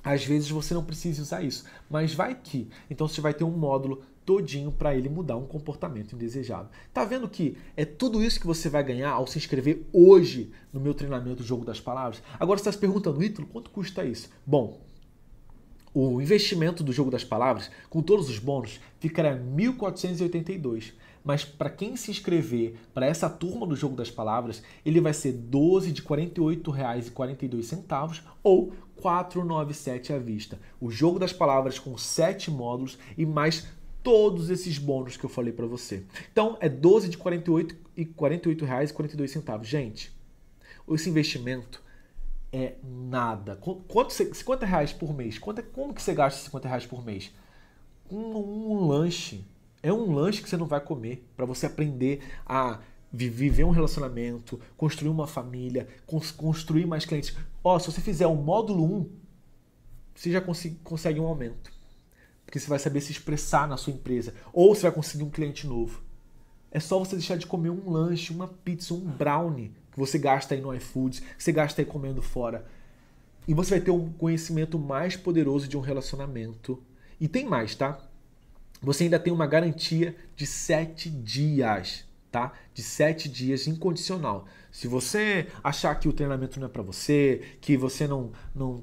às vezes você não precise usar isso, mas vai que. Então você vai ter um módulo todinho para ele mudar um comportamento indesejado. Tá vendo que é tudo isso que você vai ganhar ao se inscrever hoje no meu treinamento Jogo das Palavras? Agora você está se perguntando, Ítalo, quanto custa isso? Bom, o investimento do Jogo das Palavras, com todos os bônus, ficará R$ 1.482. Mas para quem se inscrever para essa turma do Jogo das Palavras, ele vai ser 12 de R$ 48,42 ou R$ 497 à vista. O Jogo das Palavras com 7 módulos e mais todos esses bônus que eu falei para você. Então, é 12 de R$ 48,42. Gente, esse investimento é nada. R$ 50 por mês. Como que você gasta R$ 50 por mês? Um lanche. É um lanche que você não vai comer para você aprender a viver um relacionamento, construir uma família, construir mais clientes. Ó, se você fizer o módulo 1, você já consegue um aumento. Porque você vai saber se expressar na sua empresa. Ou você vai conseguir um cliente novo. É só você deixar de comer um lanche, uma pizza, um brownie que você gasta aí no iFoods, que você gasta aí comendo fora. E você vai ter um conhecimento mais poderoso de um relacionamento. E tem mais, tá? Você ainda tem uma garantia de 7 dias, tá? De 7 dias incondicional. Se você achar que o treinamento não é para você, que você não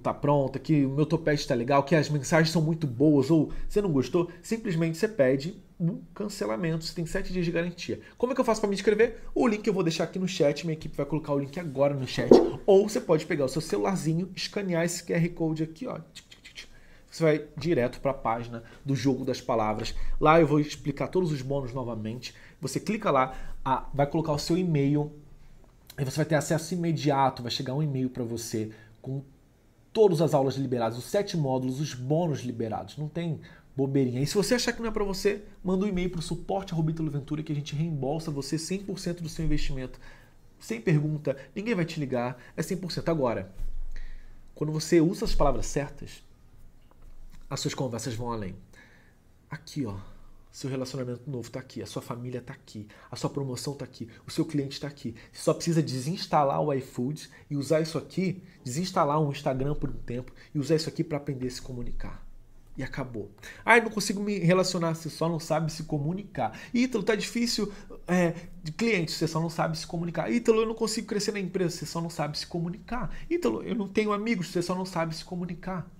tá pronta, que o meu topete está legal, que as mensagens são muito boas ou você não gostou, simplesmente você pede um cancelamento. Você tem 7 dias de garantia. Como é que eu faço para me inscrever? O link eu vou deixar aqui no chat, minha equipe vai colocar o link agora no chat. Ou você pode pegar o seu celularzinho, escanear esse QR Code aqui, ó. Você vai direto para a página do Jogo das Palavras. Lá eu vou explicar todos os bônus novamente. Você clica lá, vai colocar o seu e-mail e você vai ter acesso imediato. Vai chegar um e-mail para você com todas as aulas liberadas, os 7 módulos, os bônus liberados. Não tem bobeirinha. E se você achar que não é para você, manda um e-mail para o suporte@Ítalo que a gente reembolsa você 100% do seu investimento. Sem pergunta, ninguém vai te ligar, é 100%. Agora, quando você usa as palavras certas, as suas conversas vão além. Aqui, ó, seu relacionamento novo tá aqui, a sua família tá aqui, a sua promoção tá aqui, o seu cliente tá aqui. Você só precisa desinstalar o iFoods e usar isso aqui, desinstalar um Instagram por um tempo e usar isso aqui para aprender a se comunicar. E acabou. Eu não consigo me relacionar, você só não sabe se comunicar. Ítalo, tá difícil de cliente, você só não sabe se comunicar. Ítalo, eu não consigo crescer na empresa, você só não sabe se comunicar. Ítalo, eu não tenho amigos, você só não sabe se comunicar.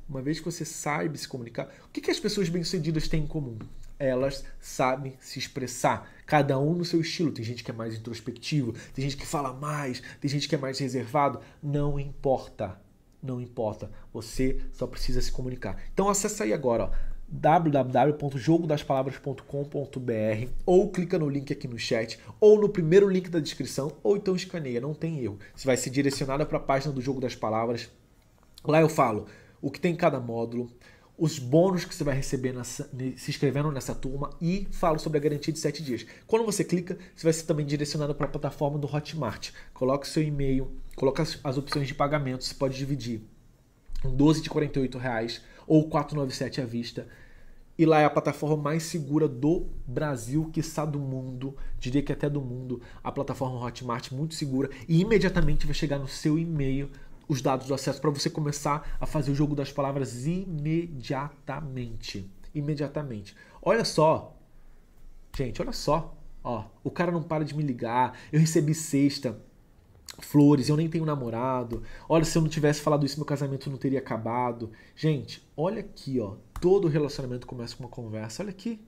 Uma vez que você sabe se comunicar, o que as pessoas bem-sucedidas têm em comum? Elas sabem se expressar, cada um no seu estilo. Tem gente que é mais introspectivo, tem gente que fala mais, tem gente que é mais reservado. Não importa. Não importa, você só precisa se comunicar. Então acessa aí agora, www.jogodaspalavras.com.br, ou clica no link aqui no chat, ou no primeiro link da descrição, ou então escaneia, não tem erro. Você vai ser direcionado para a página do Jogo das Palavras. Lá eu falo o que tem em cada módulo, os bônus que você vai receber se inscrevendo nessa turma, e falo sobre a garantia de 7 dias. Quando você clica, você vai ser também direcionado para a plataforma do Hotmart. Coloca o seu e-mail, coloca as opções de pagamento, você pode dividir em 12 de R$ 48 ou R$ 497 à vista. E lá é a plataforma mais segura do Brasil, quiçá do mundo, diria que até do mundo. A plataforma Hotmart muito segura, e imediatamente vai chegar no seu e-mail os dados do acesso para você começar a fazer o Jogo das Palavras imediatamente. Imediatamente. Olha só. Gente, olha só. Ó, o cara não para de me ligar. Eu recebi sexta flores, eu nem tenho namorado. Olha, se eu não tivesse falado isso, meu casamento não teria acabado. Gente, olha aqui, ó. Todo relacionamento começa com uma conversa. Olha aqui.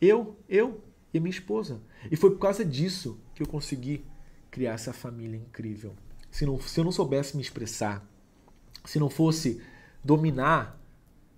Eu e a minha esposa. E foi por causa disso que eu consegui criar essa família incrível. Se eu não soubesse me expressar, se não fosse dominar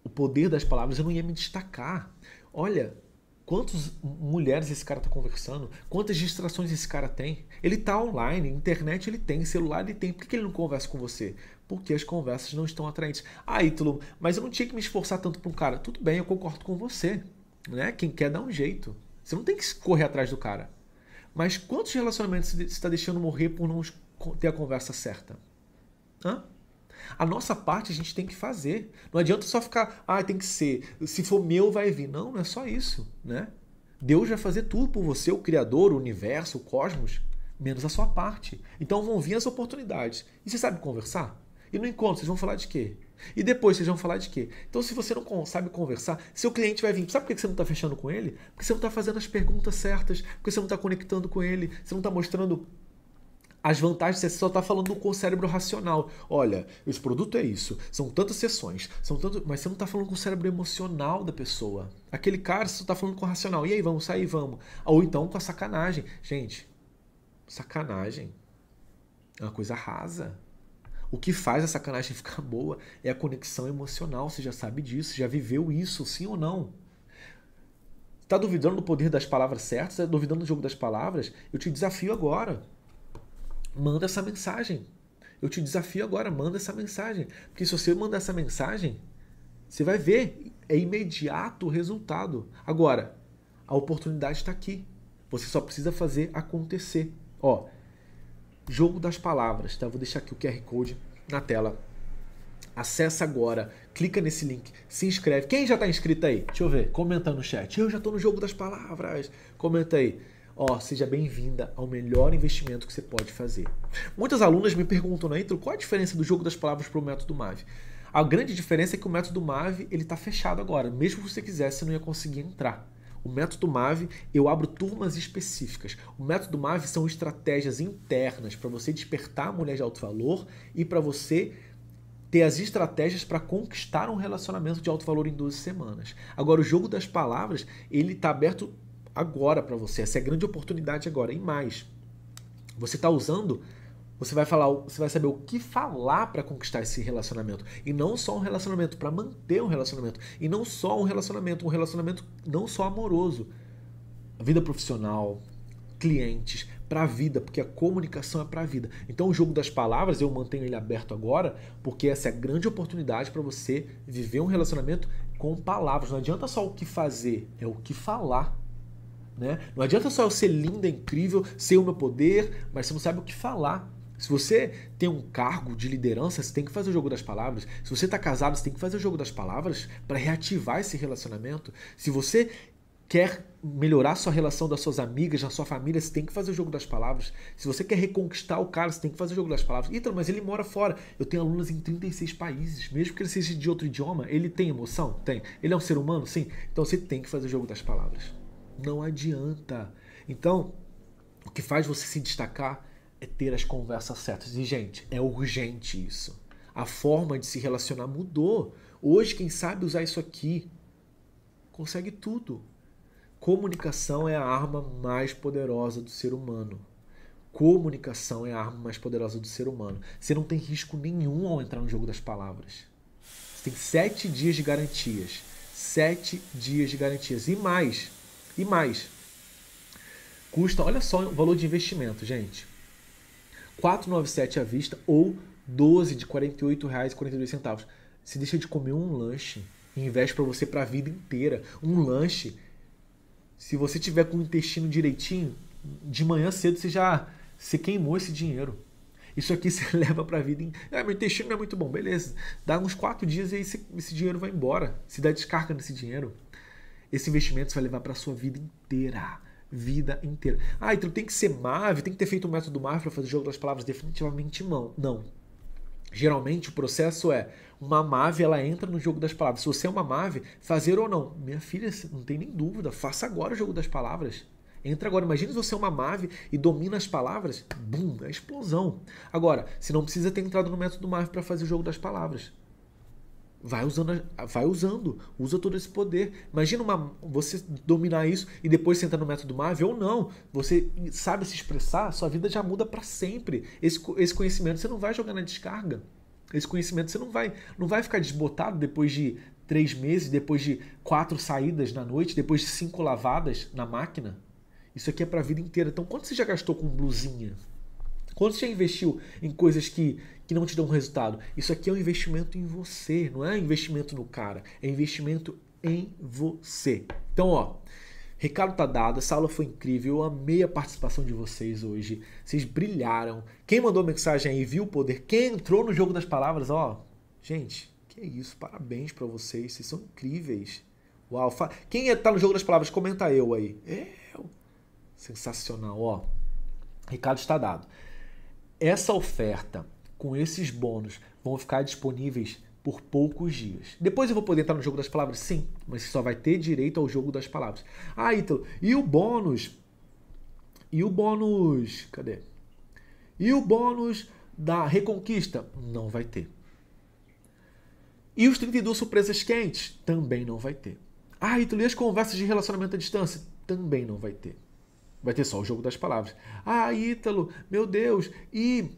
o poder das palavras, eu não ia me destacar. Olha, quantas mulheres esse cara está conversando, quantas distrações esse cara tem. Ele está online, internet ele tem, celular ele tem. Por que ele não conversa com você? Porque as conversas não estão atraentes. Ítalo, mas eu não tinha que me esforçar tanto para um cara. Tudo bem, eu concordo com você. Né? Quem quer dá um jeito. Você não tem que correr atrás do cara. Mas quantos relacionamentos você está deixando morrer por não ter a conversa certa? A nossa parte a gente tem que fazer. Não adianta só ficar, tem que ser, se for meu vai vir. Não, não é só isso, né? Deus vai fazer tudo por você, o Criador, o Universo, o Cosmos, menos a sua parte. Então vão vir as oportunidades. E você sabe conversar? E no encontro vocês vão falar de quê? E depois vocês vão falar de quê? Então se você não sabe conversar, seu cliente vai vir. Sabe por que você não está fechando com ele? Porque você não está fazendo as perguntas certas, porque você não está conectando com ele, você não está mostrando as vantagens, você só está falando com o cérebro racional. Olha, esse produto é isso, são tantas sessões, mas você não está falando com o cérebro emocional da pessoa. Aquele cara, você está falando com o racional. E aí, vamos sair, vamos. Ou então com a sacanagem. Gente, sacanagem é uma coisa rasa. O que faz a sacanagem ficar boa é a conexão emocional. Você já sabe disso, já viveu isso, sim ou não? Está duvidando do poder das palavras certas? Está duvidando do jogo das palavras? Eu te desafio agora. Manda essa mensagem. Eu te desafio agora, manda essa mensagem. Porque se você mandar essa mensagem, você vai ver, é imediato o resultado. Agora, a oportunidade está aqui. Você só precisa fazer acontecer. Ó, Jogo das Palavras, tá? Vou deixar aqui o QR Code na tela. Acessa agora, clica nesse link, se inscreve. Quem já está inscrito aí? Deixa eu ver, comenta no chat. Eu já estou no Jogo das Palavras. Comenta aí. Ó, seja bem-vinda ao melhor investimento que você pode fazer. Muitas alunas me perguntam, né, Ítalo, qual a diferença do Jogo das Palavras para o método MAV? A grande diferença é que o método MAV ele está fechado agora. Mesmo que você quisesse, você não ia conseguir entrar. O método MAV, eu abro turmas específicas. O método MAV são estratégias internas para você despertar a mulher de alto valor e para você ter as estratégias para conquistar um relacionamento de alto valor em 12 semanas. Agora, o Jogo das Palavras, ele está aberto agora para você. Essa é a grande oportunidade agora. E mais, você está usando, você vai saber o que falar para conquistar esse relacionamento. E não só um relacionamento, para manter um relacionamento. E não só um relacionamento não só amoroso. Vida profissional, clientes, para a vida, porque a comunicação é para a vida. Então o Jogo das Palavras, eu mantenho ele aberto agora, porque essa é a grande oportunidade para você viver um relacionamento com palavras. Não adianta só o que fazer, é o que falar. Né? Não adianta só eu ser linda, incrível, ser o meu poder, mas você não sabe o que falar. Se você tem um cargo de liderança, você tem que fazer o Jogo das Palavras. Se você está casado, você tem que fazer o Jogo das Palavras para reativar esse relacionamento. Se você quer melhorar sua relação das suas amigas, da sua família, você tem que fazer o jogo das palavras. Se você quer reconquistar o cara, você tem que fazer o jogo das palavras. Ítalo, mas ele mora fora. Eu tenho alunos em 36 países. Mesmo que ele seja de outro idioma, ele tem emoção? Tem. Ele é um ser humano? Sim. Então você tem que fazer o jogo das palavras. Não adianta. Então, o que faz você se destacar é ter as conversas certas. E, gente, é urgente isso. A forma de se relacionar mudou. Hoje, quem sabe usar isso aqui consegue tudo. Comunicação é a arma mais poderosa do ser humano. Comunicação é a arma mais poderosa do ser humano. Você não tem risco nenhum ao entrar no jogo das palavras. Você tem 7 dias de garantias. 7 dias de garantias. E mais. E mais. Custa, olha só o valor de investimento, gente. R$ 497 à vista ou 12 de R$ 48,42. Você deixa de comer um lanche e investe para você para a vida inteira. Um lanche, se você tiver com o intestino direitinho, de manhã cedo você queimou esse dinheiro. Isso aqui você leva para a vida inteira. Meu intestino não é muito bom, beleza. Dá uns 4 dias e aí esse dinheiro vai embora. Se dá descarga nesse dinheiro. Esse investimento você vai levar para a sua vida inteira. Vida inteira. Então tem que ser MAV, tem que ter feito o método MAV para fazer o jogo das palavras? Definitivamente não. Geralmente o processo é uma MAV, ela entra no jogo das palavras. Se você é uma MAV, fazer ou não. Minha filha, não tem nem dúvida, faça agora o jogo das palavras. Entra agora. Imagina se você é uma MAV e domina as palavras. Bum, é explosão. Agora, você não precisa ter entrado no método MAV para fazer o jogo das palavras. Vai usando, usa todo esse poder. Imagina você dominar isso e depois você entra no método MAV ou não. Você sabe se expressar, sua vida já muda para sempre. Esse conhecimento você não vai jogar na descarga. Esse conhecimento você não vai ficar desbotado depois de 3 meses, depois de 4 saídas na noite, depois de 5 lavadas na máquina. Isso aqui é para a vida inteira. Então, quanto você já gastou com blusinha? Quanto você já investiu em coisas que não te dão resultado? Isso aqui é um investimento em você, não é investimento no cara, é investimento em você. Então, recado tá dado, essa aula foi incrível, eu amei a participação de vocês hoje, vocês brilharam. Quem mandou mensagem aí, viu o poder, quem entrou no jogo das palavras, gente, que isso, parabéns pra vocês são incríveis. Uau, quem tá no jogo das palavras, comenta eu aí. Sensacional, recado está dado. Essa oferta com esses bônus vão ficar disponíveis por poucos dias. Depois eu vou poder entrar no jogo das palavras? Sim, mas você só vai ter direito ao jogo das palavras. Ítalo, e o bônus? Cadê? E o bônus da reconquista? Não vai ter. E os 32 surpresas quentes? Também não vai ter. Ítalo, e as conversas de relacionamento à distância? Também não vai ter. Vai ter só o jogo das palavras. Ítalo, meu Deus, e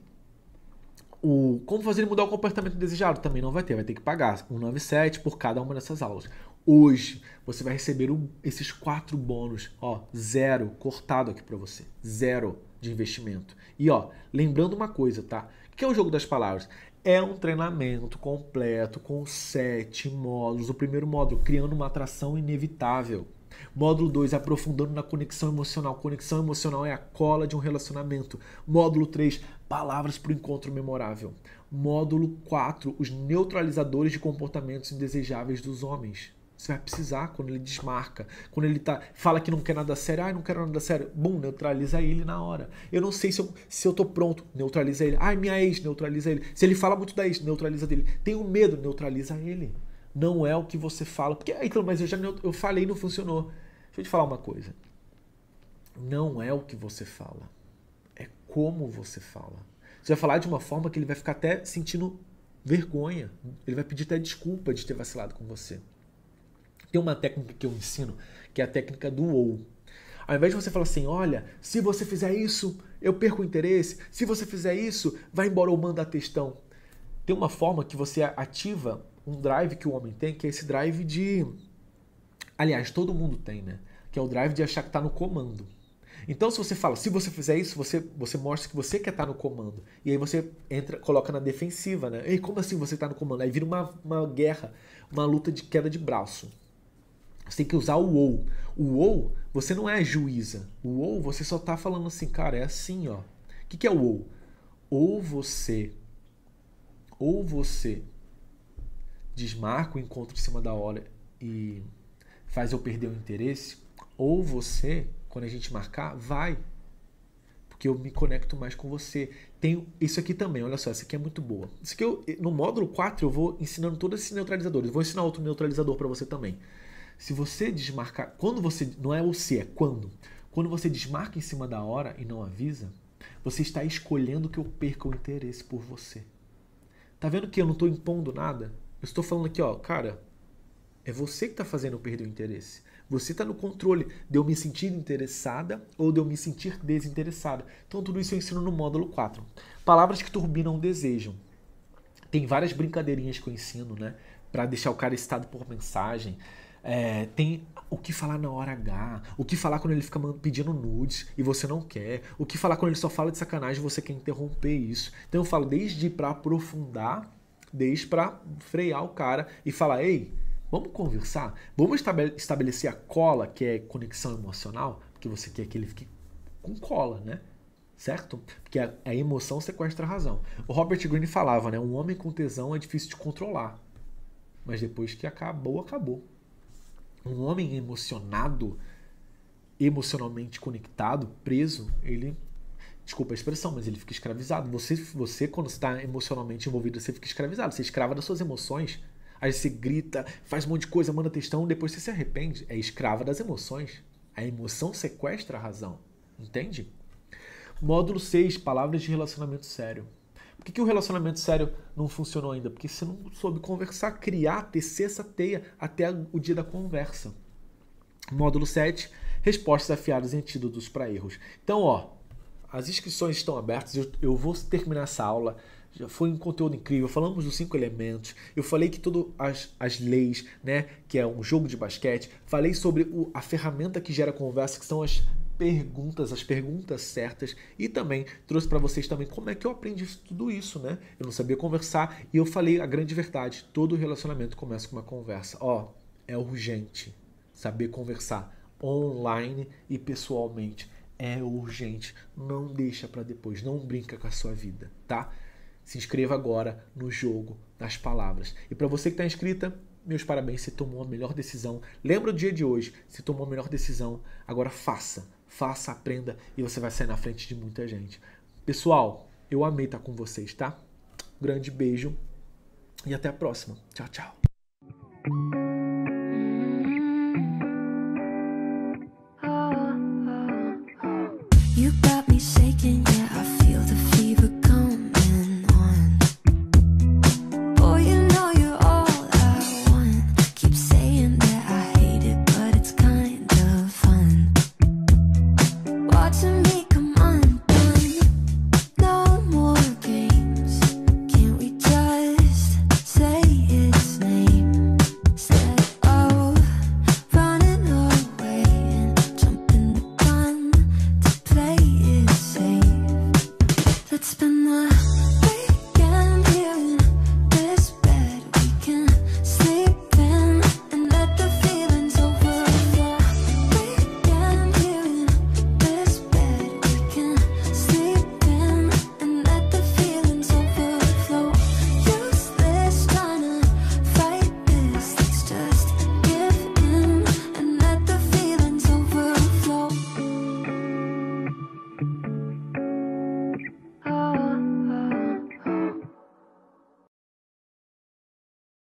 como fazer ele mudar o comportamento desejado? Também não vai ter, vai ter que pagar R$197 por cada uma dessas aulas. Hoje, você vai receber esses 4 bônus, 0 cortado aqui para você, 0 de investimento. E lembrando uma coisa, tá? O que é o jogo das palavras? É um treinamento completo com 7 módulos. O primeiro módulo, criando uma atração inevitável. Módulo 2, aprofundando na conexão emocional. Conexão emocional é a cola de um relacionamento. Módulo 3, palavras para o encontro memorável. Módulo 4, os neutralizadores de comportamentos indesejáveis dos homens. Você vai precisar quando ele desmarca, quando ele fala que não quer nada sério, não quero nada sério, neutraliza ele na hora. Eu não sei se eu tô pronto, neutraliza ele. Minha ex, neutraliza ele. Se ele fala muito da ex, neutraliza dele. Tenho medo, neutraliza ele. Não é o que você fala. Porque, mas eu falei e não funcionou. Deixa eu te falar uma coisa. Não é o que você fala. É como você fala. Você vai falar de uma forma que ele vai ficar até sentindo vergonha. Ele vai pedir até desculpa de ter vacilado com você. Tem uma técnica que eu ensino, que é a técnica do ou. Ao invés de você falar assim, olha, se você fizer isso, eu perco o interesse. Se você fizer isso, vai embora ou manda textão. Tem uma forma que você ativa um drive que o homem tem, que é esse drive de... Aliás, todo mundo tem, né? Que é o drive de achar que está no comando. Então, se você fala, se você fizer isso, você mostra que você quer estar no comando. E aí você coloca na defensiva, né? Ei, como assim você está no comando? Aí vira uma guerra, uma luta de queda de braço. Você tem que usar o ou. O ou, você não é juíza. O ou, você só está falando assim, cara, é assim, ó. O que é o ou? Ou você desmarca o encontro em cima da hora e faz eu perder o interesse, Ou você, quando a gente marcar, vai. Porque eu me conecto mais com você. Tem isso aqui também, olha só, essa aqui é muito boa. Isso aqui no módulo 4 eu vou ensinando todos esses neutralizadores. Eu vou ensinar outro neutralizador para você também. Se você desmarcar, quando você, não é o se, é quando. Quando você desmarca em cima da hora e não avisa, você está escolhendo que eu perca o interesse por você. Tá vendo que eu não estou impondo nada? Eu estou falando aqui, ó, cara, é você que está fazendo eu perder o interesse. Você está no controle de eu me sentir interessada ou de eu me sentir desinteressada. Então tudo isso eu ensino no módulo 4. Palavras que turbinam o desejo. Tem várias brincadeirinhas que eu ensino, né? Para deixar o cara excitado por mensagem. Tem o que falar na hora H, o que falar quando ele fica pedindo nudes e você não quer, o que falar quando ele só fala de sacanagem e você quer interromper isso. Então eu falo desde para aprofundar, desde para frear o cara e falar, ei, vamos conversar? Vamos estabelecer a cola, que é conexão emocional, porque você quer que ele fique com cola, né? Certo? Porque a emoção sequestra a razão. O Robert Greene falava, né? Um homem com tesão é difícil de controlar, mas depois que acabou, acabou. Um homem emocionado, emocionalmente conectado, preso, ele, desculpa a expressão, mas ele fica escravizado. Você quando está emocionalmente envolvido, você fica escravizado, você é escrava das suas emoções. Aí você grita, faz um monte de coisa, manda textão, depois você se arrepende. É escrava das emoções. A emoção sequestra a razão. Entende? Módulo 6, palavras de relacionamento sério. Por que o relacionamento sério não funcionou ainda? Porque você não soube conversar, criar, tecer essa teia até o dia da conversa. Módulo 7, respostas afiadas e antídotos para erros. Então, ó, as inscrições estão abertas, eu vou terminar essa aula. Já foi um conteúdo incrível, falamos dos 5 elementos, eu falei que todas as leis, né, que é um jogo de basquete, falei sobre a ferramenta que gera conversa, que são as perguntas certas, e também trouxe para vocês também como é que eu aprendi tudo isso, né? Eu não sabia conversar e eu falei a grande verdade, todo relacionamento começa com uma conversa. Ó, é urgente saber conversar online e pessoalmente. É urgente, não deixa para depois, não brinca com a sua vida, tá? Se inscreva agora no jogo das palavras. E para você que está inscrita, meus parabéns, você tomou a melhor decisão. Lembra o dia de hoje, você tomou a melhor decisão, agora faça, aprenda e você vai sair na frente de muita gente. Pessoal, eu amei estar com vocês, tá? Um grande beijo e até a próxima. Tchau, tchau. You